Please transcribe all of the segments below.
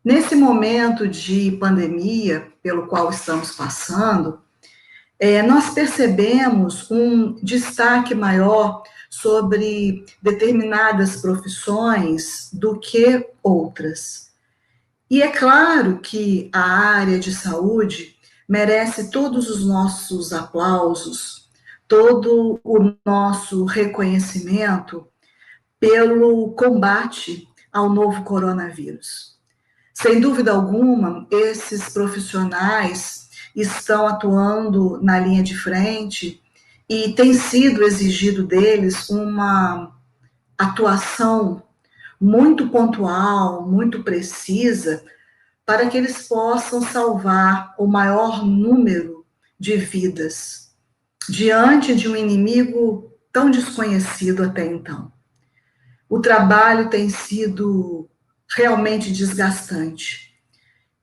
Nesse momento de pandemia pelo qual estamos passando, nós percebemos um destaque maior sobre determinadas profissões do que outras. E é claro que a área de saúde merece todos os nossos aplausos, todo o nosso reconhecimento pelo combate ao novo coronavírus. Sem dúvida alguma, esses profissionais estão atuando na linha de frente e tem sido exigido deles uma atuação muito pontual, muito precisa, para que eles possam salvar o maior número de vidas diante de um inimigo tão desconhecido até então. O trabalho tem sido realmente desgastante.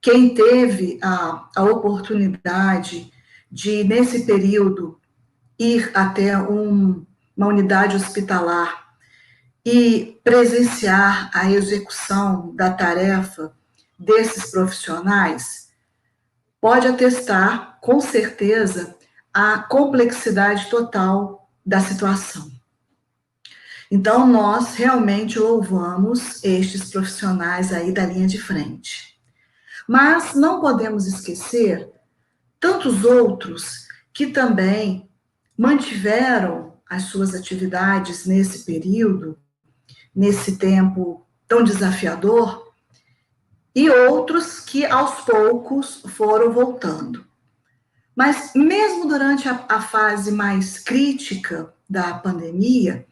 Quem teve a oportunidade de, nesse período, ir até uma unidade hospitalar e presenciar a execução da tarefa desses profissionais, pode atestar, com certeza, a complexidade total da situação. Então, nós realmente louvamos estes profissionais aí da linha de frente. Mas não podemos esquecer tantos outros que também mantiveram as suas atividades nesse período, nesse tempo tão desafiador, e outros que aos poucos foram voltando. Mas mesmo durante a fase mais crítica da pandemia,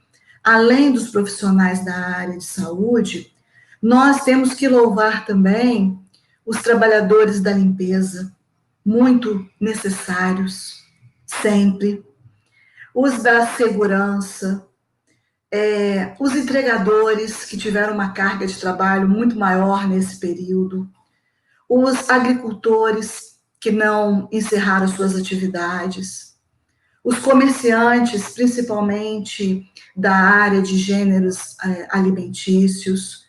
além dos profissionais da área de saúde, nós temos que louvar também os trabalhadores da limpeza, muito necessários, sempre, os da segurança, os entregadores, que tiveram uma carga de trabalho muito maior nesse período, os agricultores, que não encerraram suas atividades, os comerciantes, principalmente da área de gêneros alimentícios,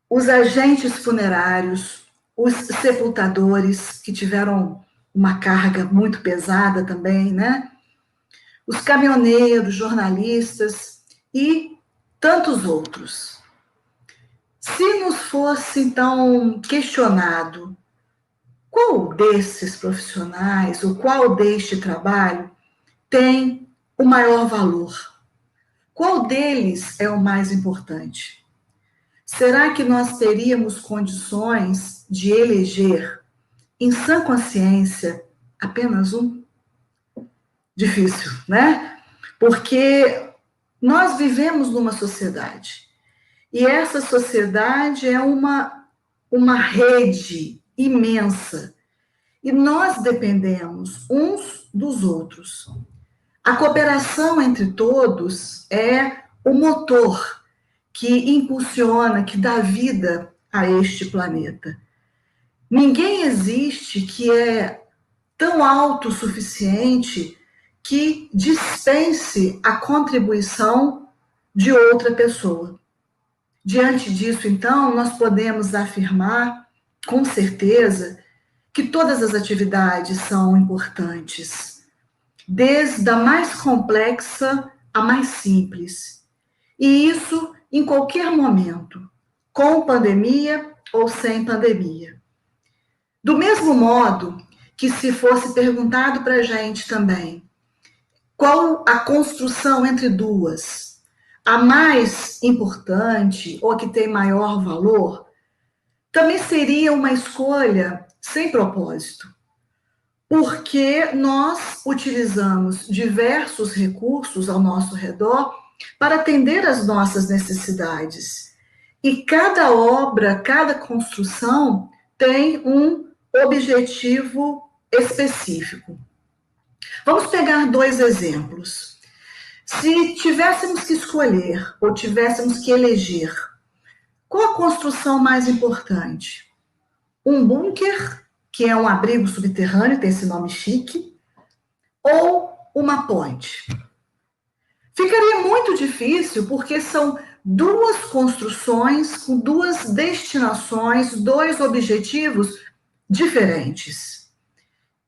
os agentes funerários, os sepultadores, que tiveram uma carga muito pesada também, né? Os caminhoneiros, jornalistas e tantos outros. Se nos fosse, então, questionado qual desses profissionais, ou qual deste trabalho tem o maior valor? Qual deles é o mais importante? Será que nós teríamos condições de eleger, em sã consciência, apenas um? Difícil, né? Porque nós vivemos numa sociedade, e essa sociedade é uma rede imensa, e nós dependemos uns dos outros. A cooperação entre todos é o motor que impulsiona, que dá vida a este planeta. Ninguém existe que é tão autossuficiente que dispense a contribuição de outra pessoa. Diante disso, então, nós podemos afirmar, com certeza, que todas as atividades são importantes, desde a mais complexa à mais simples. E isso em qualquer momento, com pandemia ou sem pandemia. Do mesmo modo que, se fosse perguntado para a gente também, qual a construção entre duas, a mais importante ou a que tem maior valor, também seria uma escolha sem propósito, porque nós utilizamos diversos recursos ao nosso redor para atender às nossas necessidades. E cada obra, cada construção tem um objetivo específico. Vamos pegar 2 exemplos. Se tivéssemos que escolher, ou tivéssemos que eleger, qual a construção mais importante? Um bunker, que é um abrigo subterrâneo, tem esse nome chique, ou uma ponte? Ficaria muito difícil, porque são duas construções com duas destinações, dois objetivos diferentes.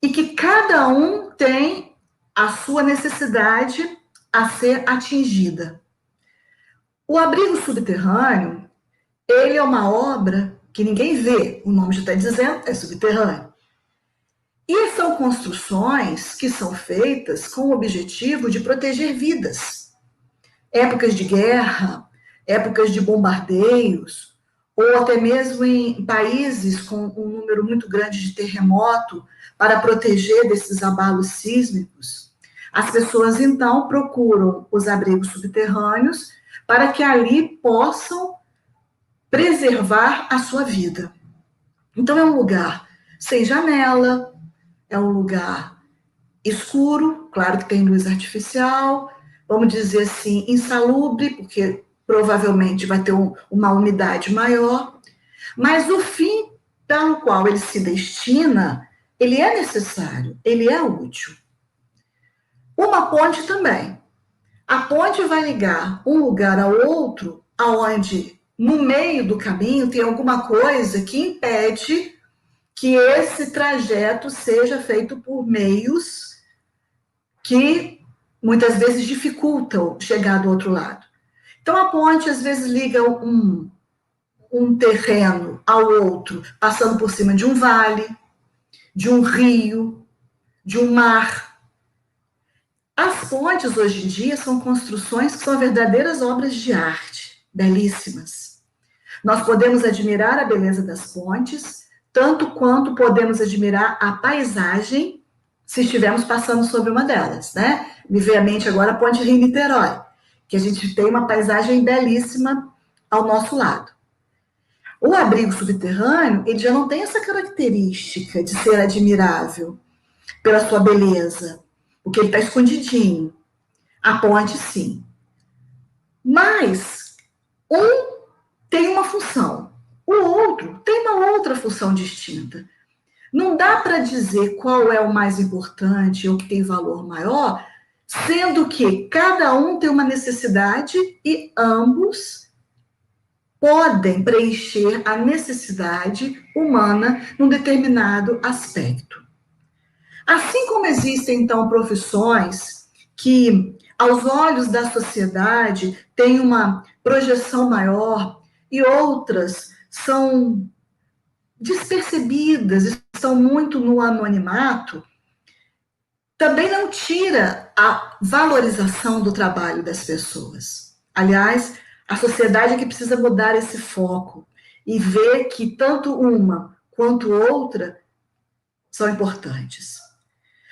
E que cada um tem a sua necessidade a ser atingida. O Abrigo Subterrâneo, ele é uma obra que ninguém vê, o nome já está dizendo, é subterrâneo. E são construções que são feitas com o objetivo de proteger vidas. Épocas de guerra, épocas de bombardeios, ou até mesmo em países com um número muito grande de terremoto, para proteger desses abalos sísmicos. As pessoas, então, procuram os abrigos subterrâneos para que ali possam preservar a sua vida. Então, é um lugar sem janela, é um lugar escuro, claro que tem luz artificial, vamos dizer assim, insalubre, porque provavelmente vai ter uma umidade maior, mas o fim pelo qual ele se destina, ele é necessário, ele é útil. Uma ponte também. A ponte vai ligar um lugar ao outro, aonde no meio do caminho tem alguma coisa que impede que esse trajeto seja feito por meios que muitas vezes dificultam chegar do outro lado. Então, a ponte, às vezes, liga um terreno ao outro, passando por cima de um vale, de um rio, de um mar. As pontes, hoje em dia, são construções que são verdadeiras obras de arte, belíssimas. Nós podemos admirar a beleza das pontes, tanto quanto podemos admirar a paisagem, se estivermos passando sobre uma delas, né? Me veio à mente agora a Ponte Rio-Niterói, que a gente tem uma paisagem belíssima ao nosso lado. O abrigo subterrâneo, ele já não tem essa característica de ser admirável pela sua beleza, porque ele está escondidinho. A ponte, sim. Mas um tem uma função, o outro tem uma outra função distinta. Não dá para dizer qual é o mais importante ou que tem valor maior, sendo que cada um tem uma necessidade e ambos podem preencher a necessidade humana num determinado aspecto. Assim como existem, então, profissões que, aos olhos da sociedade, têm uma projeção maior e outras são despercebidas, estão muito no anonimato, também não tira a valorização do trabalho das pessoas. Aliás, a sociedade é que precisa mudar esse foco e ver que tanto uma quanto outra são importantes.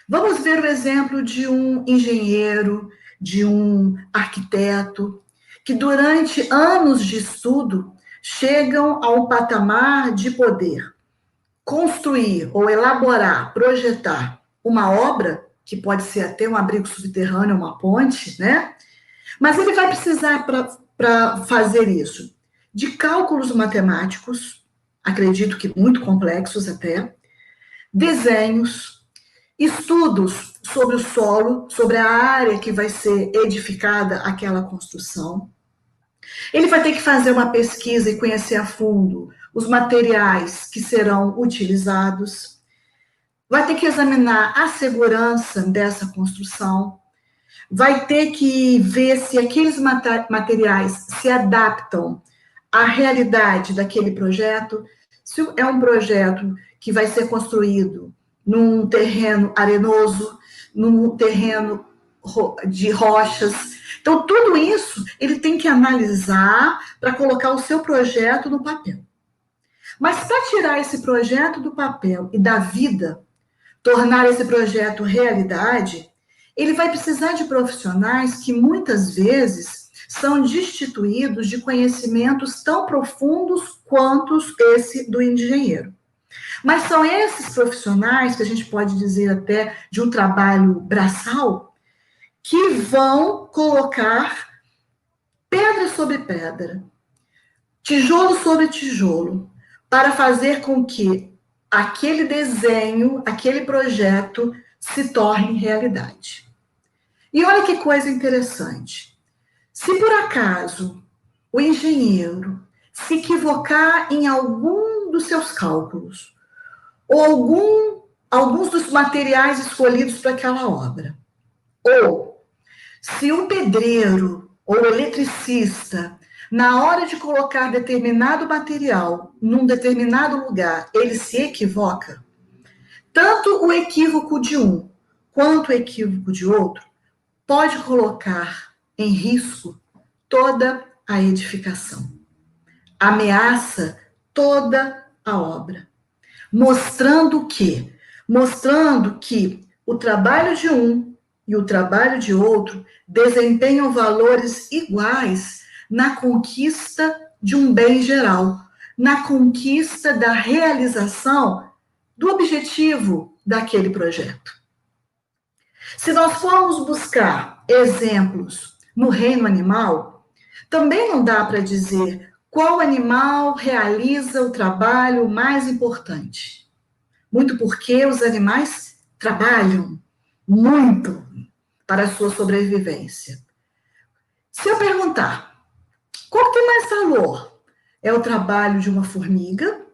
Vamos ver o exemplo de um engenheiro, de um arquiteto, que durante anos de estudo chegam a um patamar de poder construir ou elaborar, projetar uma obra, que pode ser até um abrigo subterrâneo, uma ponte, né? Mas ele vai precisar, para fazer isso, de cálculos matemáticos, acredito que muito complexos até, desenhos, estudos sobre o solo, sobre a área que vai ser edificada aquela construção. Ele vai ter que fazer uma pesquisa e conhecer a fundo os materiais que serão utilizados. Vai ter que examinar a segurança dessa construção. Vai ter que ver se aqueles materiais se adaptam à realidade daquele projeto. Se é um projeto que vai ser construído num terreno arenoso, num terreno de rochas. Então, tudo isso ele tem que analisar para colocar o seu projeto no papel. Mas para tirar esse projeto do papel e da vida, tornar esse projeto realidade, ele vai precisar de profissionais que muitas vezes são destituídos de conhecimentos tão profundos quanto esse do engenheiro. Mas são esses profissionais, que a gente pode dizer até de um trabalho braçal, que vão colocar pedra sobre pedra, tijolo sobre tijolo, para fazer com que aquele desenho, aquele projeto se torne realidade. E olha que coisa interessante. Se por acaso o engenheiro se equivocar em algum dos seus cálculos, ou alguns dos materiais escolhidos para aquela obra, ou se o pedreiro ou o eletricista, na hora de colocar determinado material num determinado lugar, ele se equivoca, tanto o equívoco de um quanto o equívoco de outro pode colocar em risco toda a edificação, ameaça toda a obra, mostrando que o trabalho de um e o trabalho de outro desempenham valores iguais na conquista de um bem geral, na conquista da realização do objetivo daquele projeto. Se nós formos buscar exemplos no reino animal, também não dá para dizer qual animal realiza o trabalho mais importante. Muito porque os animais trabalham muito para a sua sobrevivência. Se eu perguntar, qual tem mais valor? É o trabalho de uma formiga,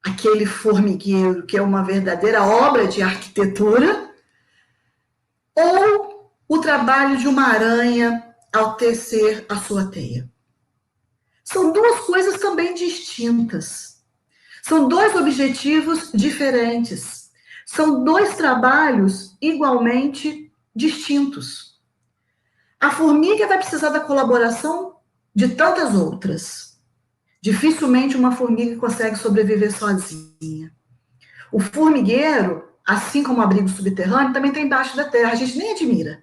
aquele formigueiro que é uma verdadeira obra de arquitetura, ou o trabalho de uma aranha ao tecer a sua teia? São duas coisas também distintas. São dois objetivos diferentes. São dois trabalhos igualmente distintos. A formiga vai precisar da colaboração de tantas outras. Dificilmente uma formiga consegue sobreviver sozinha. O formigueiro, assim como o abrigo subterrâneo, também está embaixo da terra. A gente nem admira.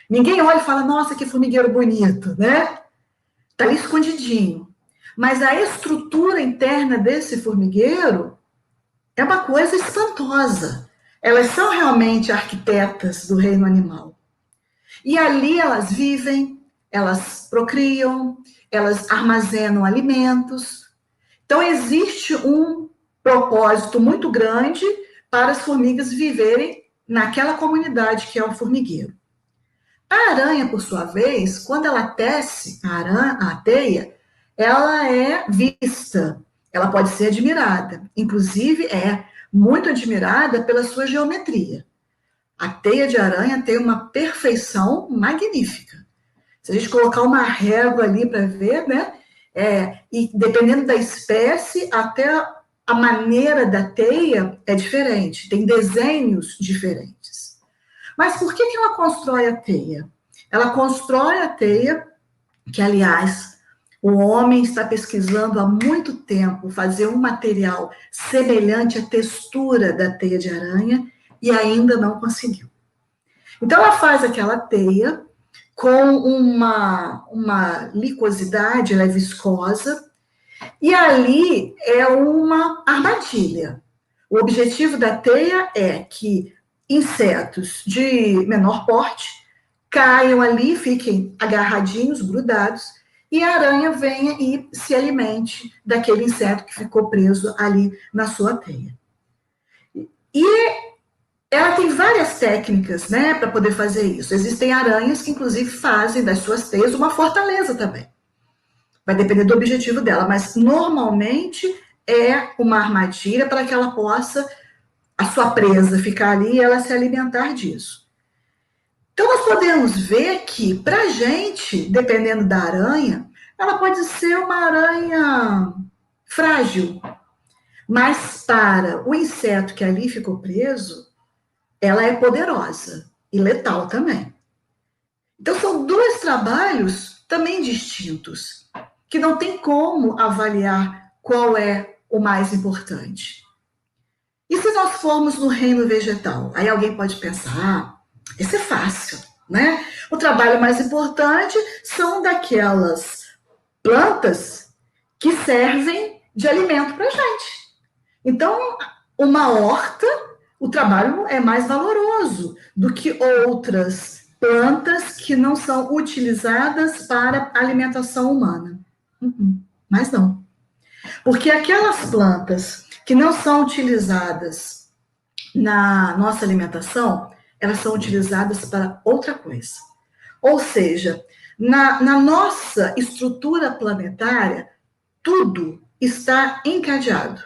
Ninguém olha e fala, nossa, que formigueiro bonito, né? Está ali escondidinho. Mas a estrutura interna desse formigueiro é uma coisa espantosa. Elas são realmente arquitetas do reino animal. E ali elas vivem, elas procriam, elas armazenam alimentos. Então, existe um propósito muito grande para as formigas viverem naquela comunidade que é o formigueiro. A aranha, por sua vez, quando ela tece a teia, ela é vista, ela pode ser admirada. Inclusive, é muito admirada pela sua geometria. A teia de aranha tem uma perfeição magnífica. Se a gente colocar uma régua ali para ver, né? E dependendo da espécie, até a maneira da teia é diferente, tem desenhos diferentes. Mas por que ela constrói a teia? Ela constrói a teia, que, aliás, o homem está pesquisando há muito tempo fazer um material semelhante à textura da teia de aranha e ainda não conseguiu. Então, ela faz aquela teia com uma licosidade, ela é viscosa, e ali é uma armadilha. O objetivo da teia é que insetos de menor porte caiam ali, fiquem agarradinhos, grudados, e a aranha venha e se alimente daquele inseto que ficou preso ali na sua teia. E ela tem várias técnicas, né, para poder fazer isso. Existem aranhas que, inclusive, fazem das suas teias uma fortaleza também. Vai depender do objetivo dela, mas normalmente é uma armadilha para que ela possa, a sua presa, ficar ali e ela se alimentar disso. Então, nós podemos ver que, para a gente, dependendo da aranha, ela pode ser uma aranha frágil, mas para o inseto que ali ficou preso, ela é poderosa e letal também. Então, são dois trabalhos também distintos, que não tem como avaliar qual é o mais importante. E se nós formos no reino vegetal? Aí alguém pode pensar, esse é fácil, né? O trabalho mais importante são daquelas plantas que servem de alimento para a gente. Então, uma horta, o trabalho é mais valoroso do que outras plantas que não são utilizadas para alimentação humana. Mas não. Porque aquelas plantas que não são utilizadas na nossa alimentação, elas são utilizadas para outra coisa. Ou seja, Na nossa estrutura planetária, tudo está encadeado.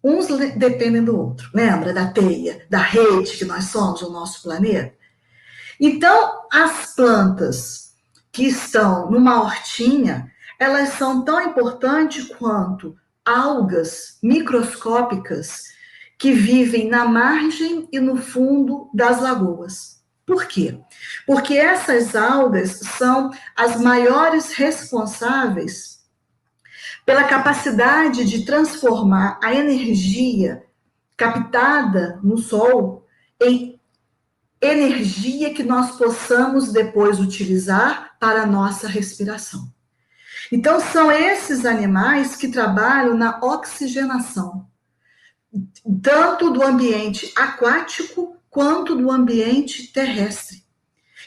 Uns dependem do outro. Lembra da teia, da rede que nós somos, o nosso planeta? Então, as plantas que estão numa hortinha, elas são tão importantes quanto algas microscópicas que vivem na margem e no fundo das lagoas. Por quê? Porque essas algas são as maiores responsáveis pela capacidade de transformar a energia captada no Sol em energia que nós possamos depois utilizar para a nossa respiração. Então, são esses animais que trabalham na oxigenação, tanto do ambiente aquático quanto do ambiente terrestre.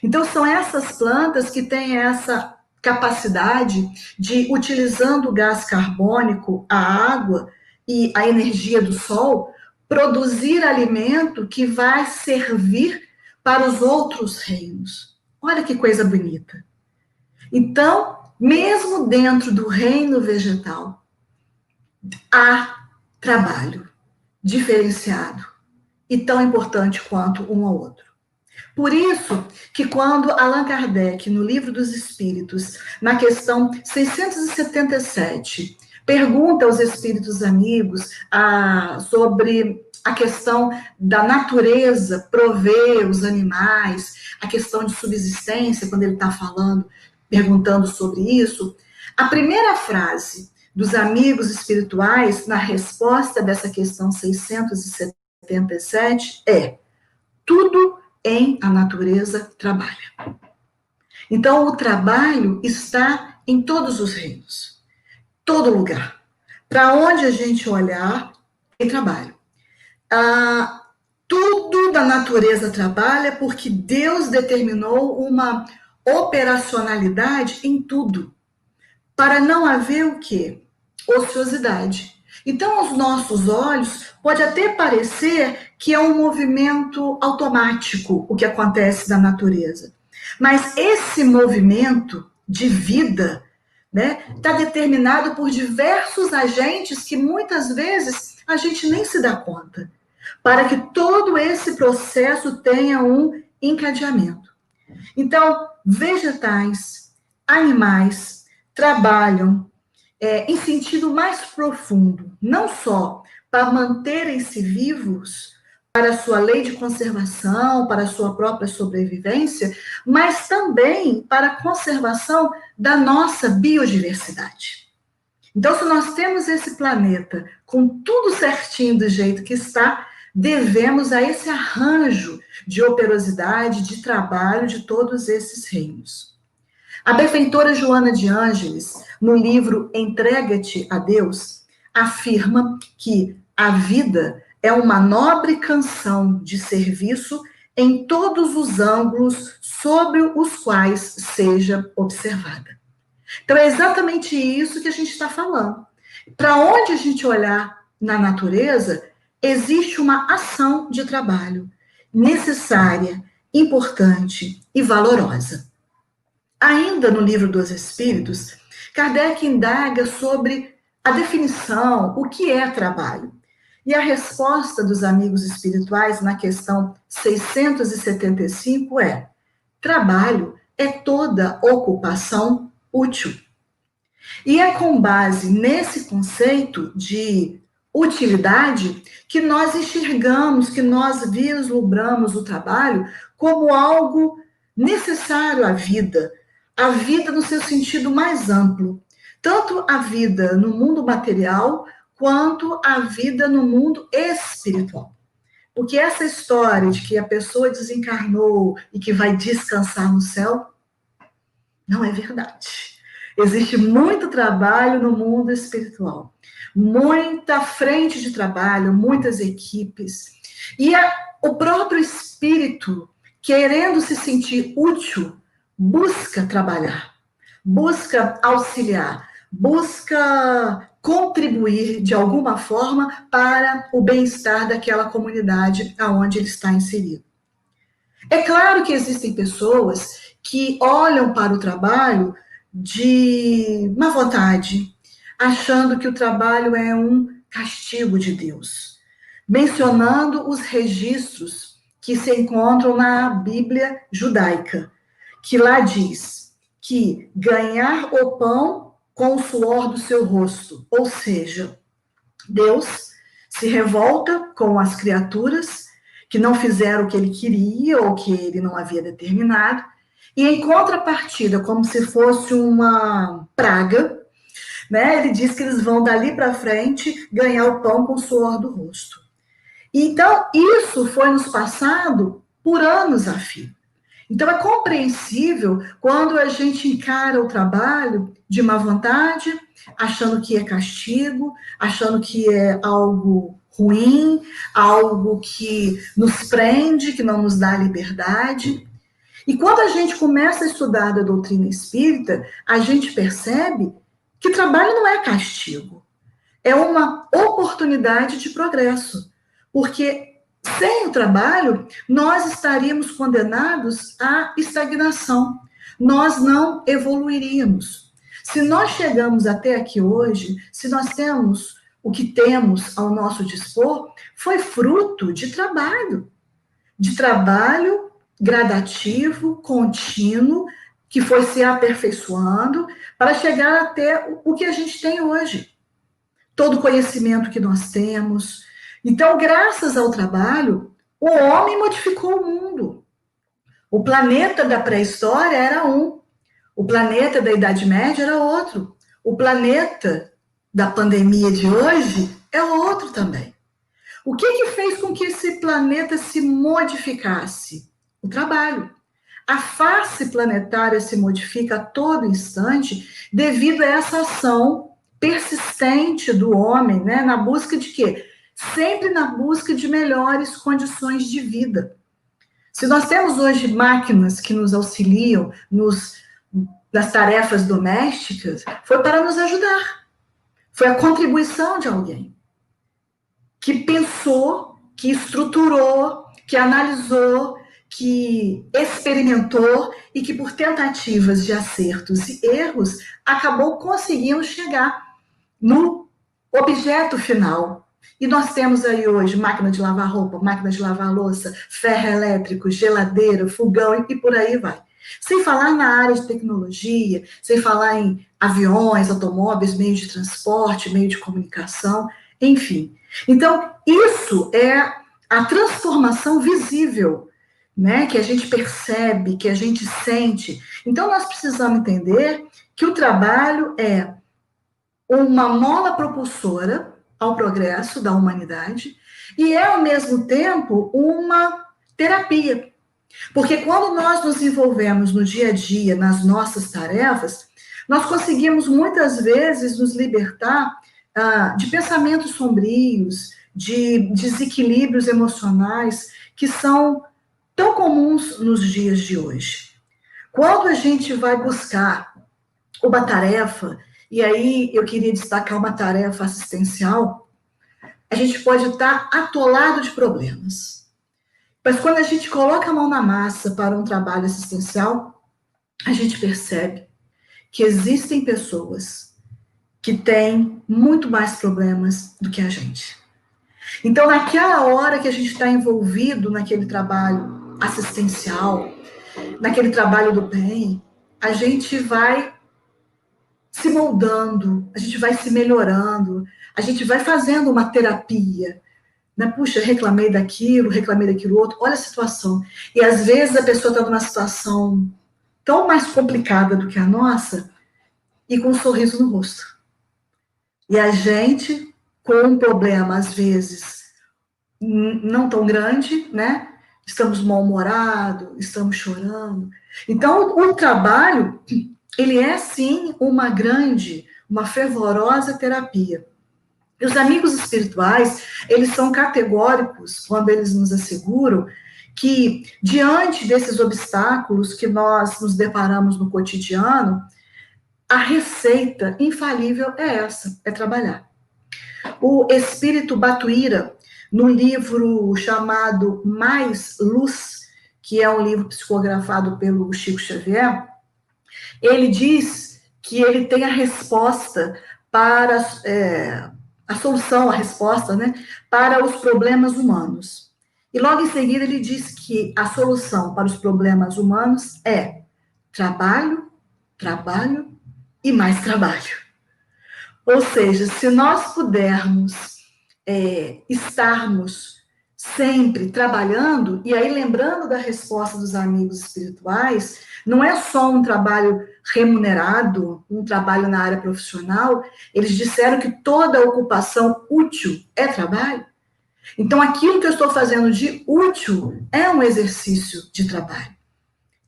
Então, são essas plantas que têm essa capacidade de, utilizando o gás carbônico, a água e a energia do sol, produzir alimento que vai servir para os outros reinos. Olha que coisa bonita. Então, mesmo dentro do reino vegetal, há trabalho diferenciado e tão importante quanto um ao outro. Por isso que quando Allan Kardec, no Livro dos Espíritos, na questão 677, pergunta aos espíritos amigos sobre a questão da natureza prover os animais, a questão de subsistência, quando ele está falando, perguntando sobre isso, a primeira frase dos amigos espirituais, na resposta dessa questão 677, é: tudo em a natureza trabalha. Então, o trabalho está em todos os reinos, todo lugar. Para onde a gente olhar, tem trabalho. Tudo da natureza trabalha porque Deus determinou uma operacionalidade em tudo, para não haver o quê? Ociosidade. Então, aos nossos olhos, pode até parecer que é um movimento automático o que acontece na natureza. Mas esse movimento de vida, né, está determinado por diversos agentes que muitas vezes a gente nem se dá conta, para que todo esse processo tenha um encadeamento. Então, vegetais, animais trabalham em sentido mais profundo, não só para manterem-se vivos, para a sua lei de conservação, para a sua própria sobrevivência, mas também para a conservação da nossa biodiversidade. Então, se nós temos esse planeta com tudo certinho do jeito que está, devemos a esse arranjo de operosidade, de trabalho de todos esses reinos. A benfeitora Joana de Ângeles, no livro Entrega-te a Deus, afirma que a vida é uma nobre canção de serviço em todos os ângulos sobre os quais seja observada. Então, é exatamente isso que a gente está falando. Para onde a gente olhar na natureza, existe uma ação de trabalho necessária, importante e valorosa. Ainda no Livro dos Espíritos, Kardec indaga sobre a definição, o que é trabalho. E a resposta dos amigos espirituais na questão 675 é: trabalho é toda ocupação útil. E é com base nesse conceito de utilidade que nós enxergamos, que nós vislumbramos o trabalho como algo necessário à vida no seu sentido mais amplo, tanto a vida no mundo material quanto a vida no mundo espiritual. Porque essa história de que a pessoa desencarnou e que vai descansar no céu não é verdade. Existe muito trabalho no mundo espiritual, muita frente de trabalho, muitas equipes. E o próprio espírito, querendo se sentir útil, busca trabalhar, busca auxiliar, busca contribuir de alguma forma para o bem-estar daquela comunidade aonde ele está inserido. É claro que existem pessoas que olham para o trabalho de má vontade, achando que o trabalho é um castigo de Deus, mencionando os registros que se encontram na Bíblia judaica, que lá diz que ganhar o pão com o suor do seu rosto, ou seja, Deus se revolta com as criaturas que não fizeram o que ele queria ou que ele não havia determinado, e em contrapartida, como se fosse uma praga, né, ele diz que eles vão dali para frente ganhar o pão com o suor do rosto. Então, isso foi nos passado por anos a fio. Então, é compreensível quando a gente encara o trabalho de má vontade, achando que é castigo, achando que é algo ruim, algo que nos prende, que não nos dá liberdade. E quando a gente começa a estudar da doutrina espírita, a gente percebe que trabalho não é castigo, é uma oportunidade de progresso. Porque sem o trabalho, nós estaríamos condenados à estagnação. Nós não evoluiríamos. Se nós chegamos até aqui hoje, se nós temos o que temos ao nosso dispor, foi fruto de trabalho gradativo, contínuo, que foi se aperfeiçoando para chegar até o que a gente tem hoje. Todo o conhecimento que nós temos. Então, graças ao trabalho, o homem modificou o mundo. O planeta da pré-história era um, o planeta da Idade Média era outro, o planeta da pandemia de hoje é outro também. O que fez com que esse planeta se modificasse? O trabalho. A face planetária se modifica a todo instante devido a essa ação persistente do homem, né? Na busca de quê? Sempre na busca de melhores condições de vida. Se nós temos hoje máquinas que nos auxiliam nas tarefas domésticas, foi para nos ajudar. Foi a contribuição de alguém que pensou, que estruturou, que analisou, que experimentou e que por tentativas de acertos e erros acabou conseguindo chegar no objeto final. E nós temos aí hoje máquina de lavar roupa, máquina de lavar louça, ferro elétrico, geladeira, fogão e por aí vai. Sem falar na área de tecnologia, sem falar em aviões, automóveis, meio de transporte, meio de comunicação, enfim. Então, isso é a transformação visível, né, que a gente percebe, que a gente sente. Então, nós precisamos entender que o trabalho é uma mola propulsora ao progresso da humanidade e é, ao mesmo tempo, uma terapia. Porque quando nós nos envolvemos no dia a dia, nas nossas tarefas, nós conseguimos muitas vezes nos libertar de pensamentos sombrios, de desequilíbrios emocionais que são tão comuns nos dias de hoje. Quando a gente vai buscar uma tarefa, e aí eu queria destacar uma tarefa assistencial, a gente pode estar atolado de problemas. Mas quando a gente coloca a mão na massa para um trabalho assistencial, a gente percebe que existem pessoas que têm muito mais problemas do que a gente. Então, naquela hora que a gente está envolvido naquele trabalho assistencial, naquele trabalho do bem, a gente vai se moldando, a gente vai se melhorando, a gente vai fazendo uma terapia. Né? Puxa, reclamei daquilo outro, olha a situação. E às vezes a pessoa está numa situação tão mais complicada do que a nossa e com um sorriso no rosto. E a gente, com um problema, às vezes, não tão grande, né? Estamos mal-humorados, estamos chorando. Então, o trabalho, ele é, sim, uma fervorosa terapia. E os amigos espirituais, eles são categóricos quando eles nos asseguram que, diante desses obstáculos que nós nos deparamos no cotidiano, a receita infalível é essa, é trabalhar. O espírito Batuíra, no livro chamado Mais Luz, que é um livro psicografado pelo Chico Xavier, ele diz que ele tem a resposta para a solução, a resposta, né, para os problemas humanos. E logo em seguida ele diz que a solução para os problemas humanos é trabalho, trabalho e mais trabalho. Ou seja, se nós pudermos estarmos sempre trabalhando, e aí lembrando da resposta dos amigos espirituais, não é só um trabalho remunerado, um trabalho na área profissional, eles disseram que toda ocupação útil é trabalho. Então, aquilo que eu estou fazendo de útil é um exercício de trabalho.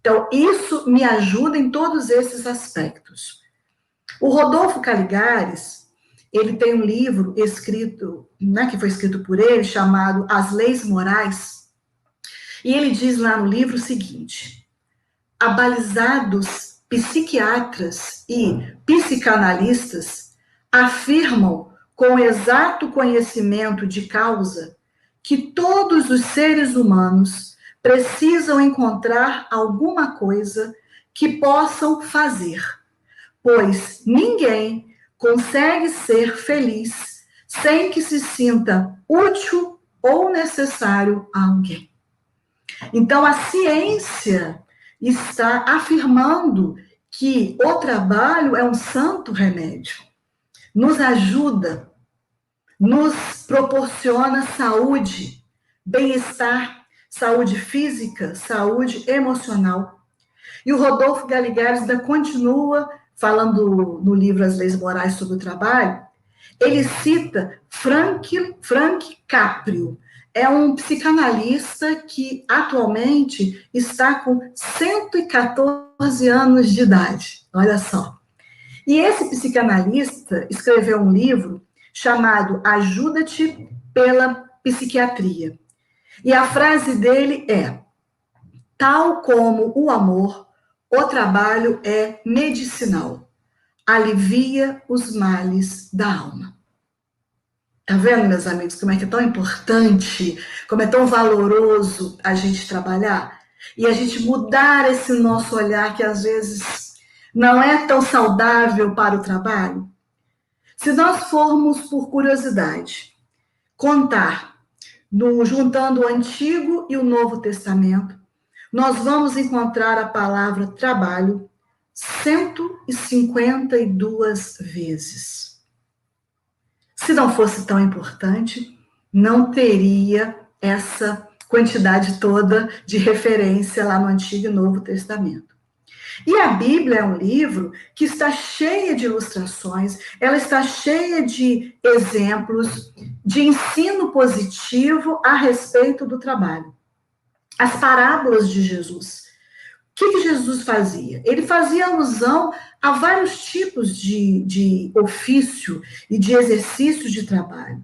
Então, isso me ajuda em todos esses aspectos. O Rodolfo Caligares, ele tem um livro escrito, né, que foi escrito por ele, chamado As Leis Morais, e ele diz lá no livro o seguinte: abalizados psiquiatras e psicanalistas afirmam com exato conhecimento de causa que todos os seres humanos precisam encontrar alguma coisa que possam fazer, pois ninguém consegue ser feliz sem que se sinta útil ou necessário a alguém. Então, a ciência está afirmando que o trabalho é um santo remédio, nos ajuda, nos proporciona saúde, bem-estar, saúde física, saúde emocional. E o Rodolfo Caligares ainda continua falando no livro As Leis Morais sobre o Trabalho. Ele cita Frank Caprio, é um psicanalista que atualmente está com 114 anos de idade, olha só. E esse psicanalista escreveu um livro chamado Ajuda-te pela Psiquiatria. E a frase dele é: tal como o amor, o trabalho é medicinal, alivia os males da alma. Tá vendo, meus amigos, como é que é tão importante, como é tão valoroso a gente trabalhar? E a gente mudar esse nosso olhar que às vezes não é tão saudável para o trabalho? Se nós formos, por curiosidade, contar, juntando o Antigo e o Novo Testamento, nós vamos encontrar a palavra trabalho 152 vezes. Se não fosse tão importante, não teria essa quantidade toda de referência lá no Antigo e Novo Testamento. E a Bíblia é um livro que está cheia de ilustrações, ela está cheia de exemplos, de ensino positivo a respeito do trabalho. As parábolas de Jesus. O que Jesus fazia? Ele fazia alusão a vários tipos de ofício e de exercício de trabalho.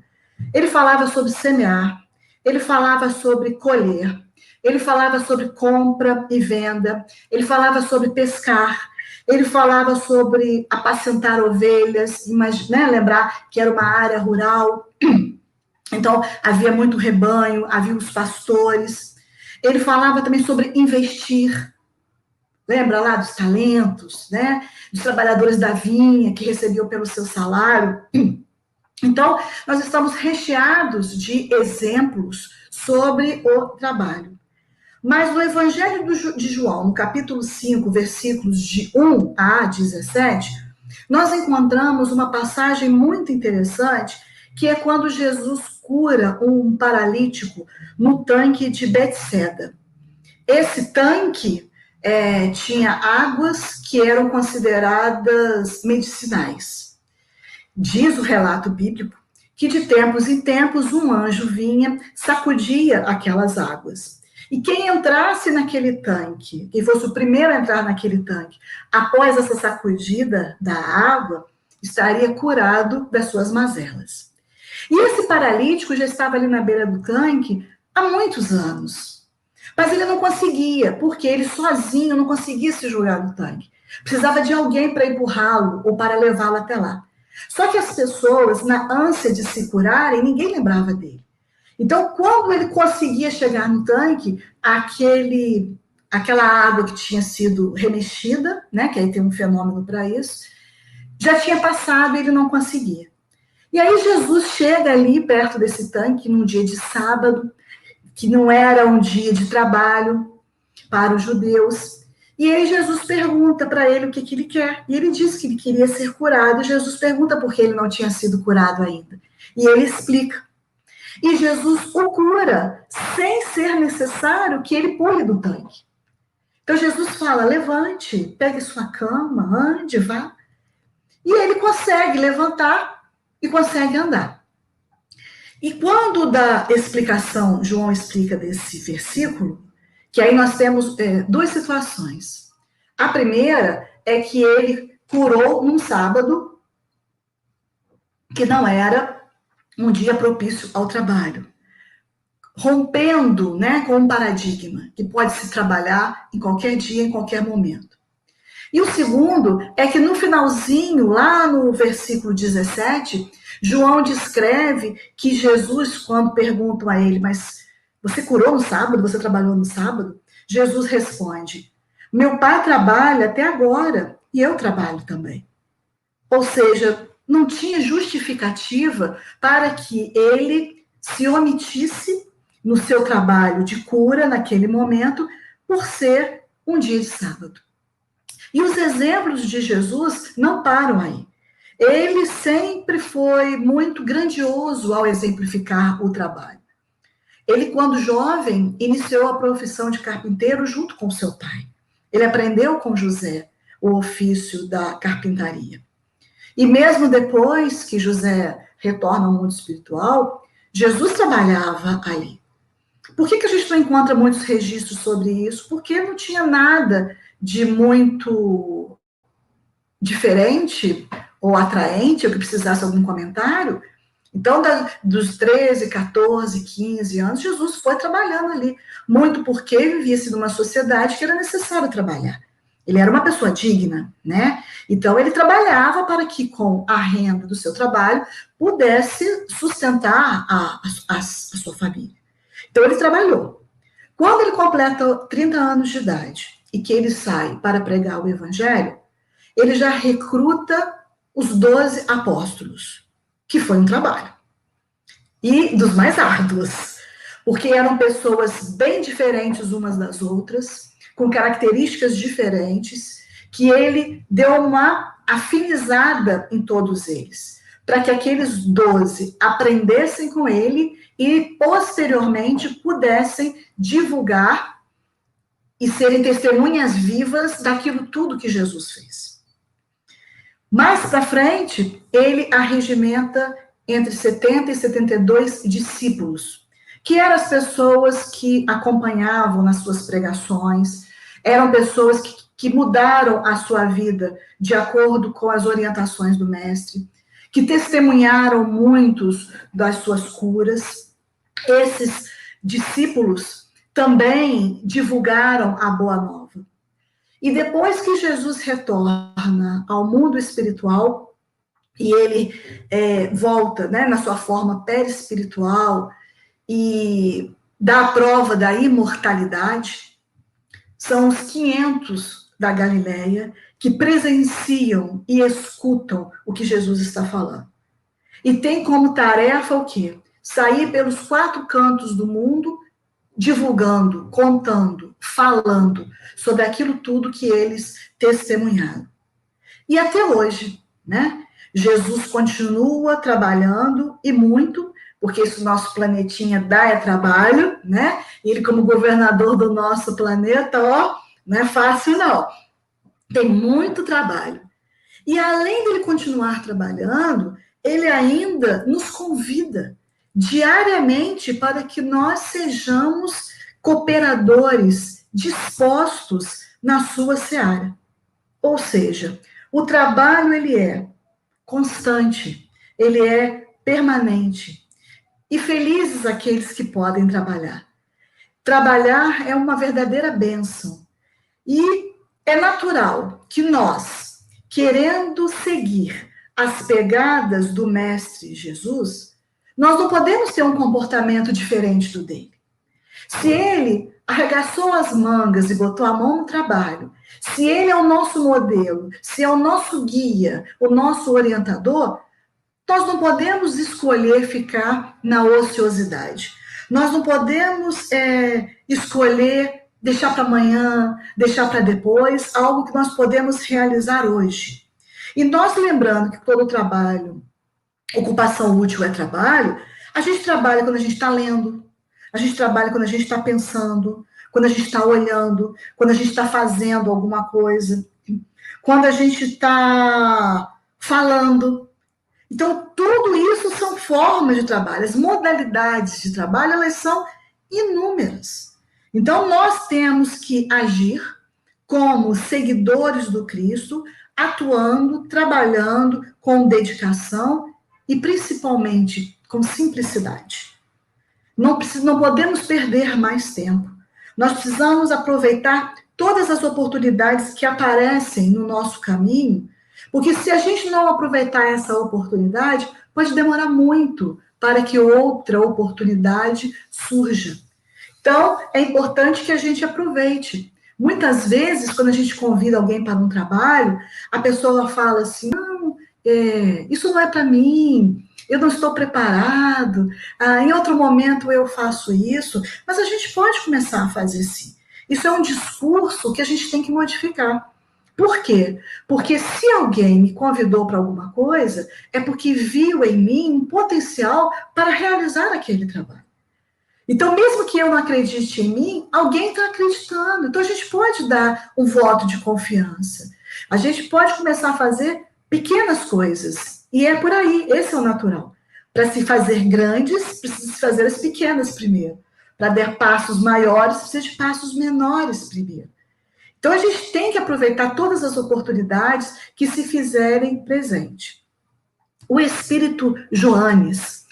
Ele falava sobre semear, ele falava sobre colher, ele falava sobre compra e venda, ele falava sobre pescar, ele falava sobre apacentar ovelhas, né, lembrar que era uma área rural, então havia muito rebanho, havia os pastores. Ele falava também sobre investir. Lembra lá dos talentos, né? Dos trabalhadores da vinha que recebiam pelo seu salário. Então, nós estamos recheados de exemplos sobre o trabalho. Mas no Evangelho de João, no capítulo 5, versículos de 1 a 17, nós encontramos uma passagem muito interessante, que é quando Jesus cura um paralítico no tanque de Betseda. Esse tanque tinha águas que eram consideradas medicinais. Diz o relato bíblico que de tempos em tempos um anjo vinha, sacudia aquelas águas. E quem entrasse naquele tanque, quem fosse o primeiro a entrar naquele tanque, após essa sacudida da água, estaria curado das suas mazelas. E esse paralítico já estava ali na beira do tanque há muitos anos. Mas ele não conseguia, porque ele sozinho não conseguia se jogar no tanque. Precisava de alguém para empurrá-lo ou para levá-lo até lá. Só que as pessoas, na ânsia de se curarem, ninguém lembrava dele. Então, quando ele conseguia chegar no tanque, aquela água que tinha sido remexida, né, que aí tem um fenômeno para isso, já tinha passado e ele não conseguia. E aí Jesus chega ali perto desse tanque num dia de sábado, que não era um dia de trabalho para os judeus. E aí Jesus pergunta para ele o que, que ele quer. E ele diz que ele queria ser curado. E Jesus pergunta por que ele não tinha sido curado ainda. E ele explica. E Jesus o cura, sem ser necessário que ele pule do tanque. Então Jesus fala, levante, pegue sua cama, ande, vá. E ele consegue levantar e consegue andar. E quando dá explicação, João explica desse versículo, que aí nós temos duas situações. A primeira é que ele curou num sábado, que não era um dia propício ao trabalho, rompendo, né, com um paradigma que pode se trabalhar em qualquer dia, em qualquer momento. E o segundo é que no finalzinho, lá no versículo 17, João descreve que Jesus, quando perguntam a ele, mas você curou no sábado? Você trabalhou no sábado? Jesus responde, meu pai trabalha até agora e eu trabalho também. Ou seja, não tinha justificativa para que ele se omitisse no seu trabalho de cura naquele momento por ser um dia de sábado. E os exemplos de Jesus não param aí. Ele sempre foi muito grandioso ao exemplificar o trabalho. Ele, quando jovem, iniciou a profissão de carpinteiro junto com seu pai. Ele aprendeu com José o ofício da carpintaria. E mesmo depois que José retorna ao mundo espiritual, Jesus trabalhava ali. Por que a gente não encontra muitos registros sobre isso? Porque não tinha nada de muito diferente ou atraente, ou que precisasse algum comentário. Então, dos 13, 14, 15 anos, Jesus foi trabalhando ali. Muito porque vivia-se numa sociedade que era necessário trabalhar. Ele era uma pessoa digna, né? Então, ele trabalhava para que, com a renda do seu trabalho, pudesse sustentar a sua família. Então, ele trabalhou. Quando ele completa 30 anos de idade e que ele sai para pregar o evangelho, ele já recruta os 12 apóstolos, que foi um trabalho. E dos mais árduos, porque eram pessoas bem diferentes umas das outras, com características diferentes, que ele deu uma afinizada em todos eles, para que aqueles 12 aprendessem com ele e, posteriormente, pudessem divulgar e serem testemunhas vivas daquilo tudo que Jesus fez. Mais para frente, ele arregimenta entre 70 e 72 discípulos, que eram as pessoas que acompanhavam nas suas pregações, eram pessoas que mudaram a sua vida de acordo com as orientações do mestre, que testemunharam muitos das suas curas. Esses discípulos também divulgaram a boa nova. E depois que Jesus retorna ao mundo espiritual, e ele volta, né, na sua forma perispiritual e dá a prova da imortalidade, são os 500 da Galileia que presenciam e escutam o que Jesus está falando. E tem como tarefa o quê? Sair pelos 4 cantos do mundo, divulgando, contando, falando sobre aquilo tudo que eles testemunharam. E até hoje, né? Jesus continua trabalhando e muito, porque esse nosso planetinha dá trabalho, né? Ele como governador do nosso planeta, ó, não é fácil não. Tem muito trabalho. E além dele continuar trabalhando, ele ainda nos convida diariamente para que nós sejamos cooperadores dispostos na sua seara. Ou seja, o trabalho ele é constante, ele é permanente. E felizes aqueles que podem trabalhar. Trabalhar é uma verdadeira bênção. E é natural que nós, querendo seguir as pegadas do Mestre Jesus, Nós não podemos ter um comportamento diferente do dele. Se ele arregaçou as mangas e botou a mão no trabalho, se ele é o nosso modelo, se é o nosso guia, o nosso orientador, nós não podemos escolher ficar na ociosidade. Nós não podemos escolher deixar para amanhã, deixar para depois, algo que nós podemos realizar hoje. E nós lembrando que todo trabalho, ocupação útil é trabalho, a gente trabalha quando a gente está lendo, a gente trabalha quando a gente está pensando, quando a gente está olhando, quando a gente está fazendo alguma coisa, quando a gente está falando. Então, tudo isso são formas de trabalho. As modalidades de trabalho, elas são inúmeras. Então, nós temos que agir como seguidores do Cristo, atuando, trabalhando com dedicação e, principalmente, com simplicidade. Não podemos perder mais tempo. Nós precisamos aproveitar todas as oportunidades que aparecem no nosso caminho, porque se a gente não aproveitar essa oportunidade, pode demorar muito para que outra oportunidade surja. Então, é importante que a gente aproveite. Muitas vezes, quando a gente convida alguém para um trabalho, a pessoa fala assim, não, isso não é para mim, eu não estou preparado, em outro momento eu faço isso, mas a gente pode começar a fazer sim. Isso é um discurso que a gente tem que modificar. Por quê? Porque se alguém me convidou para alguma coisa, é porque viu em mim um potencial para realizar aquele trabalho. Então, mesmo que eu não acredite em mim, alguém está acreditando. Então, a gente pode dar um voto de confiança. A gente pode começar a fazer pequenas coisas. E é por aí, esse é o natural. Para se fazer grandes, precisa se fazer as pequenas primeiro. Para dar passos maiores, precisa de passos menores primeiro. Então, a gente tem que aproveitar todas as oportunidades que se fizerem presente. O Espírito Joanes,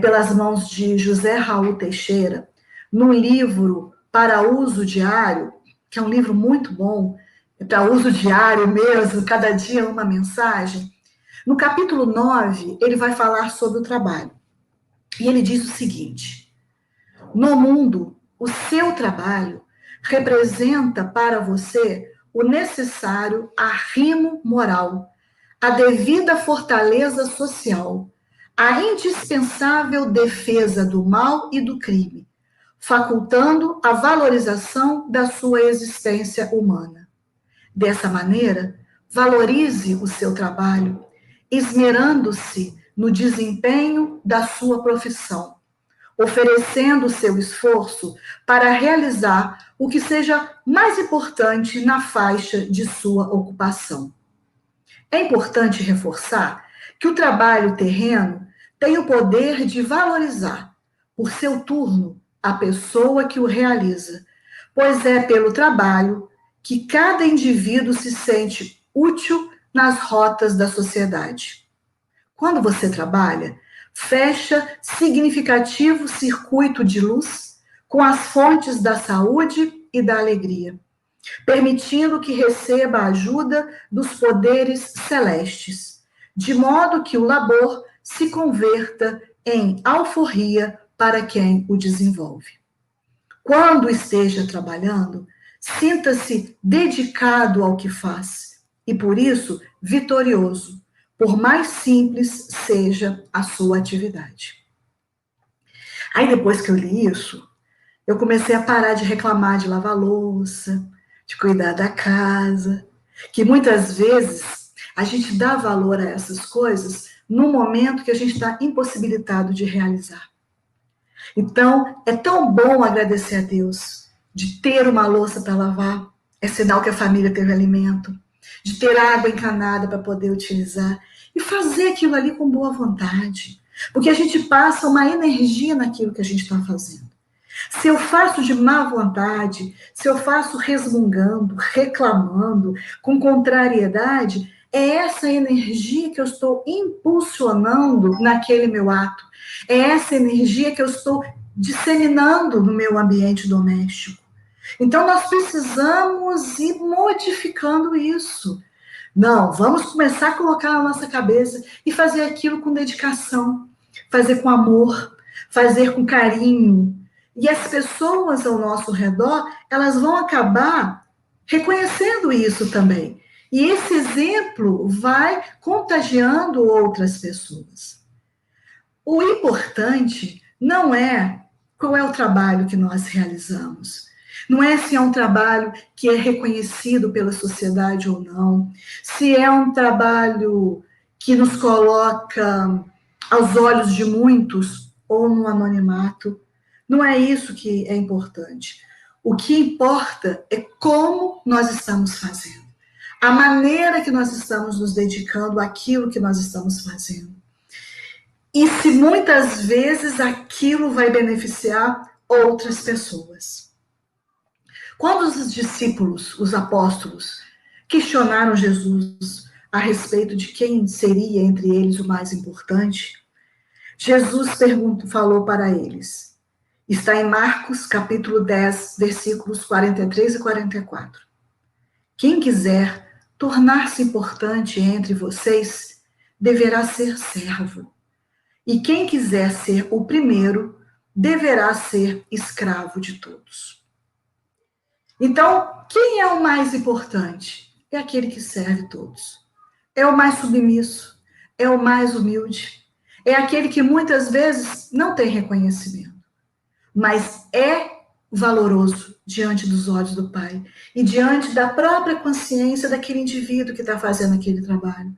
pelas mãos de José Raul Teixeira, no livro Para Uso Diário, que é um livro muito bom, para uso diário mesmo, cada dia uma mensagem, no capítulo 9, ele vai falar sobre o trabalho. E ele diz o seguinte: no mundo, o seu trabalho representa para você o necessário arrimo moral, a devida fortaleza social, a indispensável defesa do mal e do crime, facultando a valorização da sua existência humana. Dessa maneira, valorize o seu trabalho, esmerando-se no desempenho da sua profissão, oferecendo o seu esforço para realizar o que seja mais importante na faixa de sua ocupação. É importante reforçar que o trabalho terreno tem o poder de valorizar, por seu turno, a pessoa que o realiza, pois é pelo trabalho que cada indivíduo se sente útil nas rotas da sociedade. Quando você trabalha, fecha significativo circuito de luz com as fontes da saúde e da alegria, permitindo que receba a ajuda dos poderes celestes, de modo que o labor se converta em alforria para quem o desenvolve. Quando esteja trabalhando, sinta-se dedicado ao que faz e, por isso, vitorioso, por mais simples seja a sua atividade. Aí, depois que eu li isso, eu comecei a parar de reclamar de lavar louça, de cuidar da casa, que muitas vezes a gente dá valor a essas coisas no momento que a gente está impossibilitado de realizar. Então, é tão bom agradecer a Deus de ter uma louça para lavar, é sinal que a família teve alimento, de ter água encanada para poder utilizar e fazer aquilo ali com boa vontade, porque a gente passa uma energia naquilo que a gente está fazendo. Se eu faço de má vontade, se eu faço resmungando, reclamando, com contrariedade, é essa energia que eu estou impulsionando naquele meu ato. É essa energia que eu estou disseminando no meu ambiente doméstico. Então, nós precisamos ir modificando isso. Não, vamos começar a colocar na nossa cabeça e fazer aquilo com dedicação. fazer com amor, fazer com carinho. E as pessoas ao nosso redor, elas vão acabar reconhecendo isso também. E esse exemplo vai contagiando outras pessoas. O importante não é qual é o trabalho que nós realizamos. Não é se é um trabalho que é reconhecido pela sociedade ou não, se é um trabalho que nos coloca aos olhos de muitos ou no anonimato. Não é isso que é importante. O que importa é como nós estamos fazendo, a maneira que nós estamos nos dedicando àquilo que nós estamos fazendo. E se muitas vezes aquilo vai beneficiar outras pessoas. Quando os discípulos, os apóstolos, questionaram Jesus a respeito de quem seria entre eles o mais importante, Jesus falou para eles. Está em Marcos, capítulo 10, versículos 43 e 44. Quem quiser tornar-se importante entre vocês, deverá ser servo. E quem quiser ser o primeiro, deverá ser escravo de todos. Então, quem é o mais importante? É aquele que serve todos. É o mais submisso, é o mais humilde, é aquele que muitas vezes não tem reconhecimento, mas é valoroso diante dos olhos do Pai e diante da própria consciência daquele indivíduo que está fazendo aquele trabalho.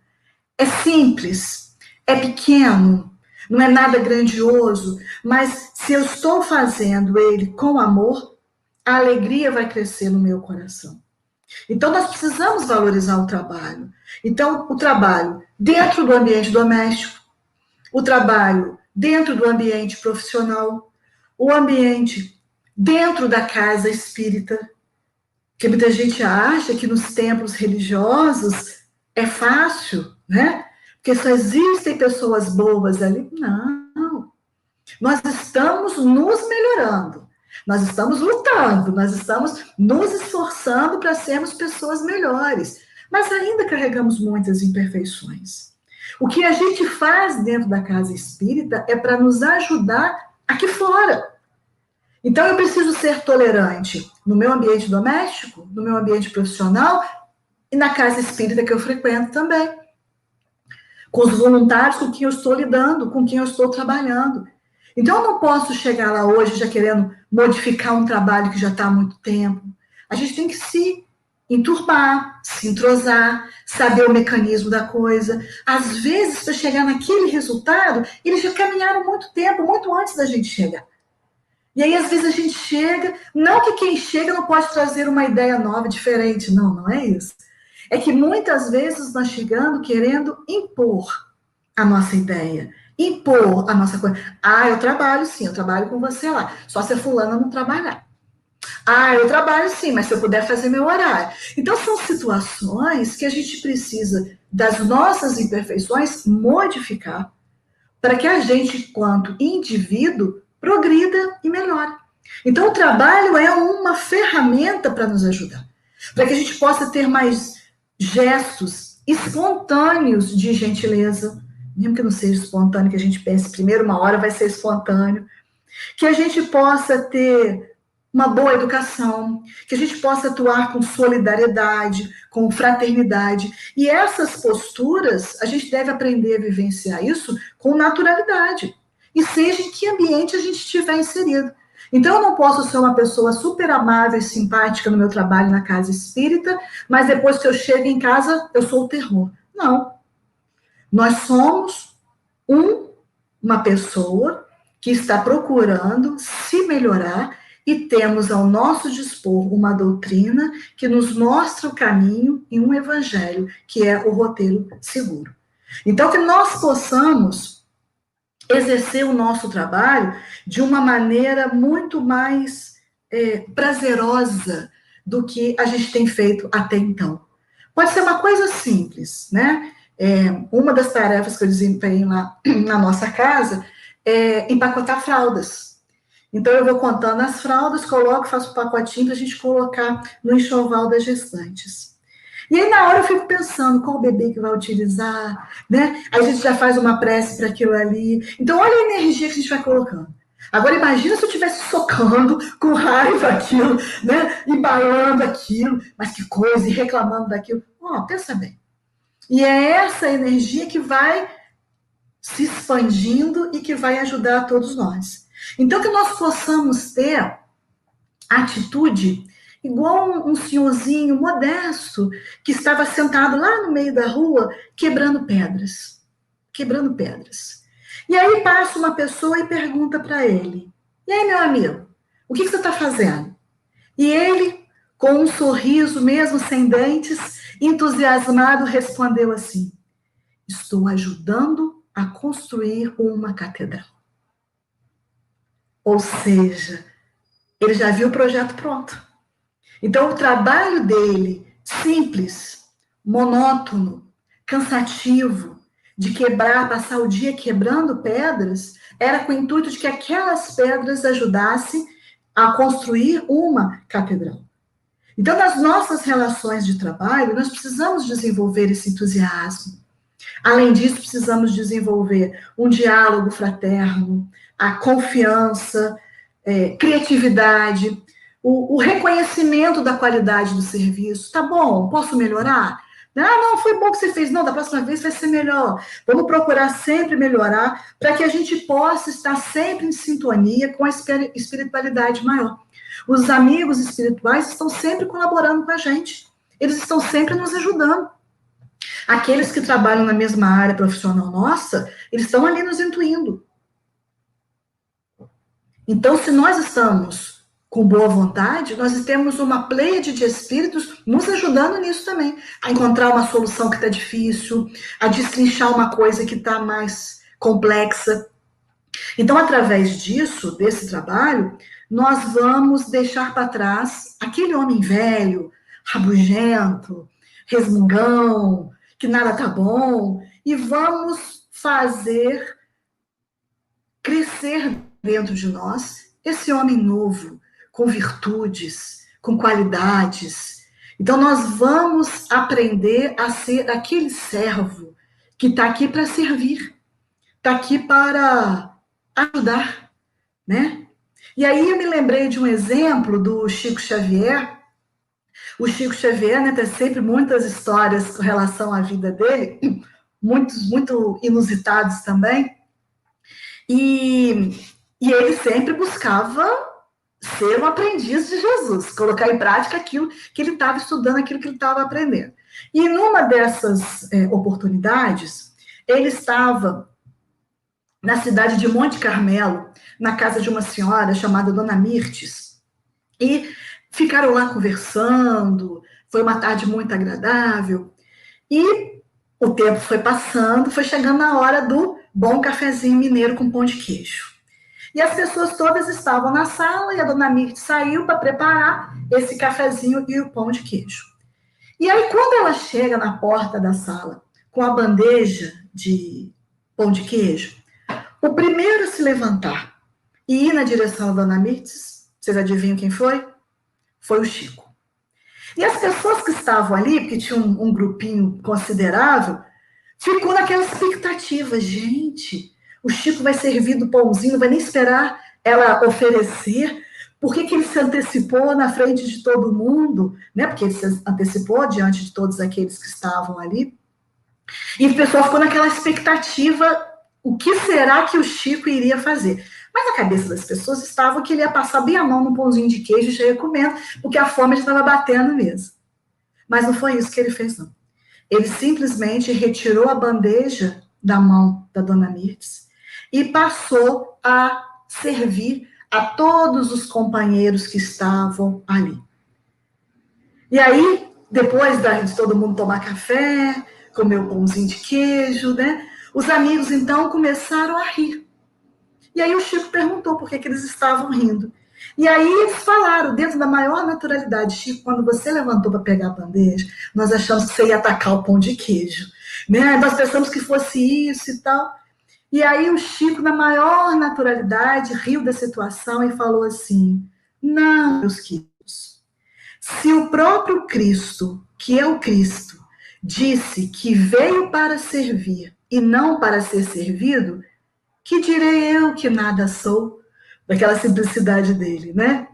É simples, é pequeno, não é nada grandioso, mas se eu estou fazendo ele com amor, a alegria vai crescer no meu coração. Então, nós precisamos valorizar o trabalho. Então, o trabalho dentro do ambiente doméstico, o trabalho dentro do ambiente profissional, o ambiente dentro da casa espírita, que muita gente acha que nos templos religiosos é fácil, né? Porque só existem pessoas boas ali. Não. Nós estamos nos melhorando. Nós estamos lutando, nós estamos nos esforçando para sermos pessoas melhores, mas ainda carregamos muitas imperfeições. O que a gente faz dentro da casa espírita é para nos ajudar aqui fora. Então eu preciso ser tolerante no meu ambiente doméstico, no meu ambiente profissional e na casa espírita que eu frequento também. Com os voluntários com quem eu estou lidando, com quem eu estou trabalhando. Então, eu não posso chegar lá hoje já querendo modificar um trabalho que já está há muito tempo. A gente tem que se enturmar, se entrosar, saber o mecanismo da coisa. Às vezes, para chegar naquele resultado, eles já caminharam muito tempo, muito antes da gente chegar. E aí, às vezes, a gente chega... Não que quem chega não pode trazer uma ideia nova, diferente. Não, não é isso. É que muitas vezes nós chegando querendo impor a nossa ideia, impor a nossa coisa. Ah, eu trabalho sim, eu trabalho com você lá. Só se a fulana não trabalhar. Ah, eu trabalho sim, mas se eu puder fazer meu horário. Então, são situações que a gente precisa das nossas imperfeições modificar para que a gente, quanto indivíduo, progrida e melhore. Então, o trabalho é uma ferramenta para nos ajudar, para que a gente possa ter mais gestos espontâneos de gentileza, mesmo que não seja espontâneo, que a gente pense primeiro uma hora vai ser espontâneo, que a gente possa ter uma boa educação, que a gente possa atuar com solidariedade, com fraternidade. E essas posturas, a gente deve aprender a vivenciar isso com naturalidade, e seja em que ambiente a gente estiver inserido. Então, eu não posso ser uma pessoa super amável e simpática no meu trabalho na casa espírita, mas depois que eu chego em casa, eu sou o terror. Não. Nós somos uma pessoa que está procurando se melhorar e temos ao nosso dispor uma doutrina que nos mostra o caminho e um evangelho, que é o roteiro seguro. Então, que nós possamos exercer o nosso trabalho de uma maneira muito mais prazerosa do que a gente tem feito até então. Pode ser uma coisa simples, né? Uma das tarefas que eu desempenho lá na nossa casa é empacotar fraldas. Então, eu vou contando as fraldas, coloco, faço um pacotinho para a gente colocar no enxoval das gestantes. E aí, na hora, eu fico pensando qual bebê que vai utilizar, né? Aí a gente já faz uma prece para aquilo ali. Então, olha a energia que a gente vai colocando. Agora, imagina se eu estivesse socando com raiva aquilo, né? Embalando aquilo, mas que coisa, e reclamando daquilo. Ó, pensa bem. E é essa energia que vai se expandindo e que vai ajudar a todos nós. Então, que nós possamos ter atitude igual um senhorzinho modesto que estava sentado lá no meio da rua quebrando pedras. Quebrando pedras. E aí passa uma pessoa e pergunta para ele: E aí, meu amigo, o que você está fazendo? E ele, com um sorriso, mesmo sem dentes, entusiasmado, respondeu assim: Estou ajudando a construir uma catedral. Ou seja, ele já viu o projeto pronto. Então, o trabalho dele, simples, monótono, cansativo, de quebrar, passar o dia quebrando pedras, era com o intuito de que aquelas pedras ajudassem a construir uma catedral. Então, nas nossas relações de trabalho, nós precisamos desenvolver esse entusiasmo. Além disso, precisamos desenvolver um diálogo fraterno, a confiança, criatividade, o reconhecimento da qualidade do serviço. Tá bom, posso melhorar? Ah, não, foi bom que você fez. Não, da próxima vez vai ser melhor. Vamos procurar sempre melhorar para que a gente possa estar sempre em sintonia com a espiritualidade maior. Os amigos espirituais estão sempre colaborando com a gente. Eles estão sempre nos ajudando. Aqueles que trabalham na mesma área profissional nossa, eles estão ali nos intuindo. Então, se nós estamos com boa vontade, nós temos uma pleiade de espíritos nos ajudando nisso também, a encontrar uma solução que está difícil, a destrinchar uma coisa que está mais complexa. Então, através disso, desse trabalho, nós vamos deixar para trás aquele homem velho, rabugento, resmungão, que nada tá bom, e vamos fazer crescer dentro de nós esse homem novo, com virtudes, com qualidades. Então, nós vamos aprender a ser aquele servo que está aqui para servir, está aqui para ajudar, né? E aí eu me lembrei de um exemplo do Chico Xavier. O Chico Xavier, né, tem sempre muitas histórias com relação à vida dele, muito inusitados também. E ele sempre buscava ser um aprendiz de Jesus, colocar em prática aquilo que ele estava estudando, aquilo que ele estava aprendendo. E numa dessas oportunidades, ele estava na cidade de Monte Carmelo, na casa de uma senhora chamada Dona Mirtes, e ficaram lá conversando, foi uma tarde muito agradável, e o tempo foi passando, foi chegando na hora do bom cafezinho mineiro com pão de queijo. E as pessoas todas estavam na sala, e a Dona Mirtes saiu para preparar esse cafezinho e o pão de queijo. E aí, quando ela chega na porta da sala, com a bandeja de pão de queijo, o primeiro a se levantar e ir na direção da Dona Mirtes, vocês adivinham quem foi? Foi o Chico. E as pessoas que estavam ali, porque tinha um grupinho considerável, ficou naquela expectativa. Gente, o Chico vai servir do pãozinho, não vai nem esperar ela oferecer. Por que ele se antecipou na frente de todo mundo? Né? Porque ele se antecipou diante de todos aqueles que estavam ali. E o pessoal ficou naquela expectativa, o que será que o Chico iria fazer? Mas na cabeça das pessoas estava que ele ia passar bem a mão num pãozinho de queijo e já ia comendo, porque a fome já estava batendo mesmo. Mas não foi isso que ele fez, não. Ele simplesmente retirou a bandeja da mão da Dona Mirtes e passou a servir a todos os companheiros que estavam ali. E aí, depois de todo mundo tomar café, comer o pãozinho de queijo, né? Os amigos, então, começaram a rir. E aí o Chico perguntou por que eles estavam rindo. E aí eles falaram, dentro da maior naturalidade: Chico, quando você levantou para pegar a bandeja, nós achamos que você ia atacar o pão de queijo. Né? Nós pensamos que fosse isso e tal. E aí o Chico, na maior naturalidade, riu da situação e falou assim: não, meus queridos, Se o próprio Cristo, que é o Cristo, disse que veio para servir e não para ser servido, que direi eu que nada sou? Daquela simplicidade dele, né?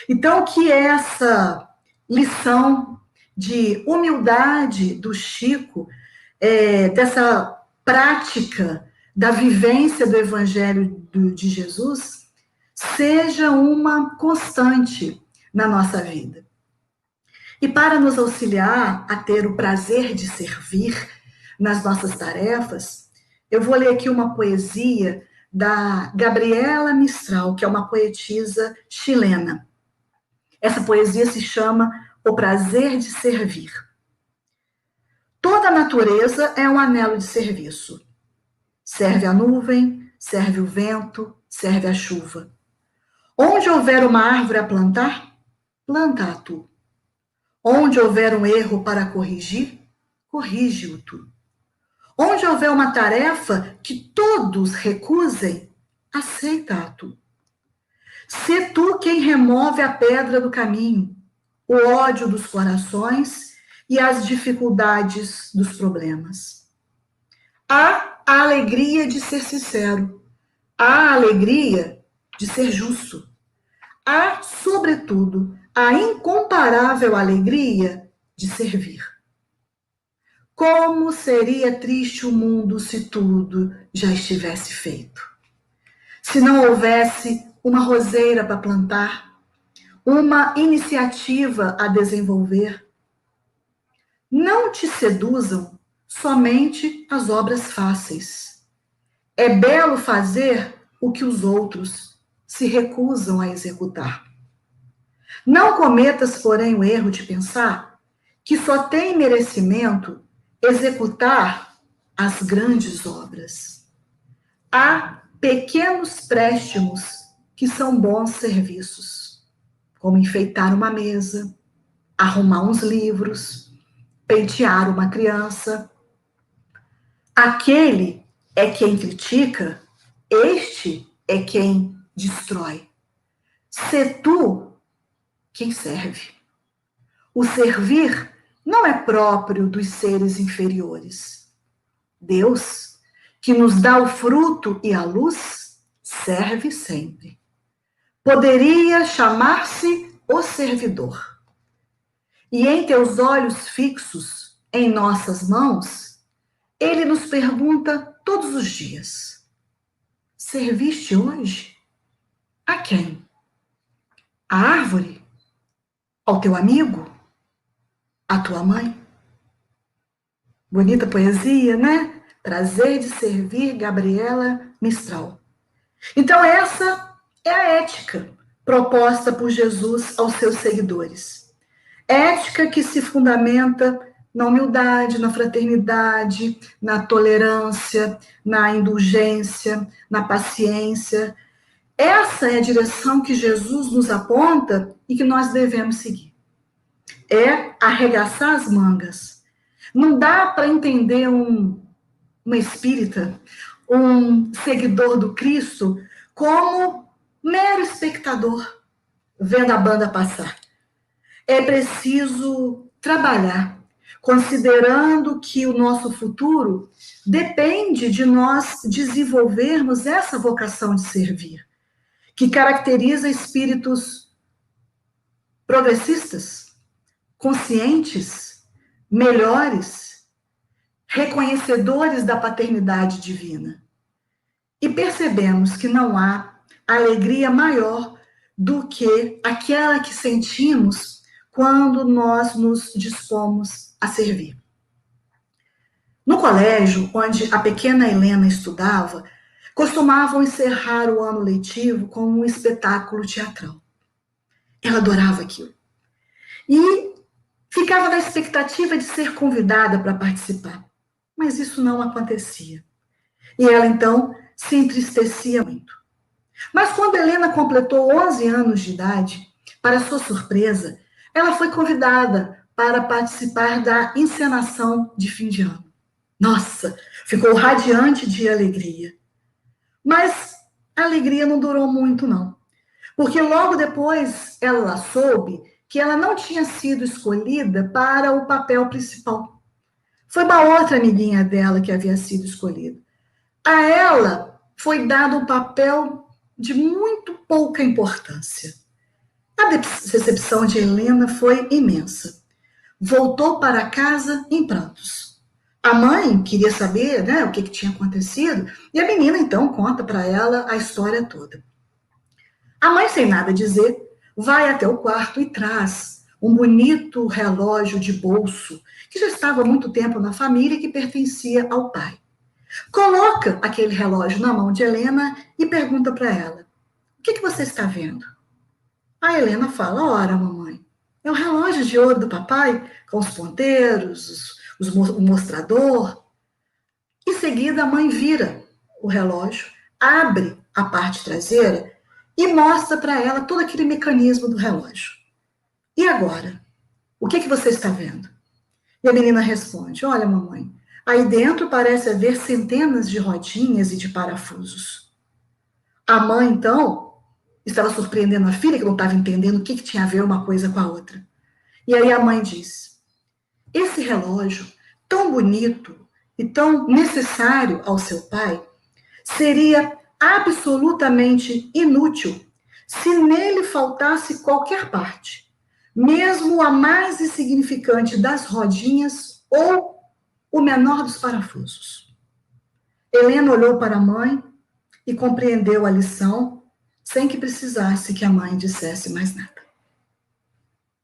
Então, que essa lição de humildade do Chico, dessa prática da vivência do Evangelho de Jesus, seja uma constante na nossa vida. E para nos auxiliar a ter o prazer de servir nas nossas tarefas, eu vou ler aqui uma poesia da Gabriela Mistral, que é uma poetisa chilena. Essa poesia se chama O Prazer de Servir. Toda a natureza é um anelo de serviço. Serve a nuvem, serve o vento, serve a chuva. Onde houver uma árvore a plantar, planta-a tu. Onde houver um erro para corrigir, corrige-o tu. Onde houver uma tarefa que todos recusem, aceita-a tu. Sê tu quem remove a pedra do caminho, o ódio dos corações e as dificuldades dos problemas. Há a alegria de ser sincero, há a alegria de ser justo. Há, sobretudo, a incomparável alegria de servir. Como seria triste o mundo se tudo já estivesse feito? Se não houvesse uma roseira para plantar, uma iniciativa a desenvolver. Não te seduzam somente as obras fáceis. É belo fazer o que os outros se recusam a executar. Não cometas, porém, o erro de pensar que só tem merecimento executar as grandes obras. Há pequenos préstimos que são bons serviços, como enfeitar uma mesa, arrumar uns livros, pentear uma criança. Aquele é quem critica, este é quem destrói. Sê tu quem serve. O servir não é próprio dos seres inferiores. Deus, que nos dá o fruto e a luz, serve sempre. Poderia chamar-se o servidor. E em teus olhos fixos em nossas mãos, ele nos pergunta todos os dias: serviste hoje? A quem? À árvore? Ao teu amigo? À tua mãe? Bonita poesia, né? Prazer de servir, Gabriela Mistral. Então, essa é a ética proposta por Jesus aos seus seguidores. Ética que se fundamenta na humildade, na fraternidade, na tolerância, na indulgência, na paciência. Essa é a direção que Jesus nos aponta e que nós devemos seguir. É arregaçar as mangas. Não dá para entender uma espírita, um seguidor do Cristo, como mero espectador, vendo a banda passar. É preciso trabalhar, considerando que o nosso futuro depende de nós desenvolvermos essa vocação de servir, que caracteriza espíritos progressistas, conscientes, melhores, reconhecedores da paternidade divina. E percebemos que não há alegria maior do que aquela que sentimos quando nós nos dispomos a servir. No colégio, onde a pequena Helena estudava, costumavam encerrar o ano letivo com um espetáculo teatral. Ela adorava aquilo. E ficava na expectativa de ser convidada para participar. Mas isso não acontecia. E ela, então, se entristecia muito. Mas quando Helena completou 11 anos de idade, para sua surpresa, ela foi convidada para participar da encenação de fim de ano. Nossa, ficou radiante de alegria. Mas a alegria não durou muito, não. Porque logo depois ela soube que ela não tinha sido escolhida para o papel principal. Foi uma outra amiguinha dela que havia sido escolhida. A ela foi dado um papel de muito pouca importância. A decepção de Helena foi imensa. Voltou para casa em prantos. A mãe queria saber, né, o que tinha acontecido, e a menina então conta para ela a história toda. A mãe, sem nada dizer, vai até o quarto e traz um bonito relógio de bolso que já estava há muito tempo na família e que pertencia ao pai. Coloca aquele relógio na mão de Helena e pergunta para ela: o que você está vendo? A Helena fala: ora, mamãe, é o relógio de ouro do papai, com os ponteiros, o mostrador. Em seguida, a mãe vira o relógio, abre a parte traseira e mostra para ela todo aquele mecanismo do relógio. E agora? O que você está vendo? E a menina responde: olha, mamãe, aí dentro parece haver centenas de rodinhas e de parafusos. A mãe, então, estava surpreendendo a filha, que não estava entendendo o que tinha a ver uma coisa com a outra. E aí a mãe diz: esse relógio, tão bonito e tão necessário ao seu pai, seria absolutamente inútil se nele faltasse qualquer parte, mesmo a mais insignificante das rodinhas ou o menor dos parafusos. Helena olhou para a mãe e compreendeu a lição sem que precisasse que a mãe dissesse mais nada.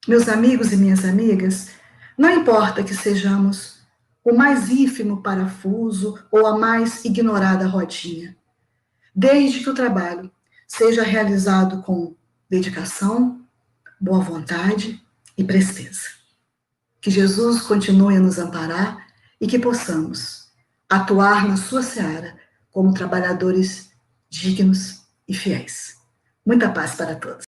Meus amigos e minhas amigas, não importa que sejamos o mais ínfimo parafuso ou a mais ignorada rodinha, desde que o trabalho seja realizado com dedicação, boa vontade e presteza. Que Jesus continue a nos amparar e que possamos atuar na sua seara como trabalhadores dignos e fiéis. Muita paz para todos.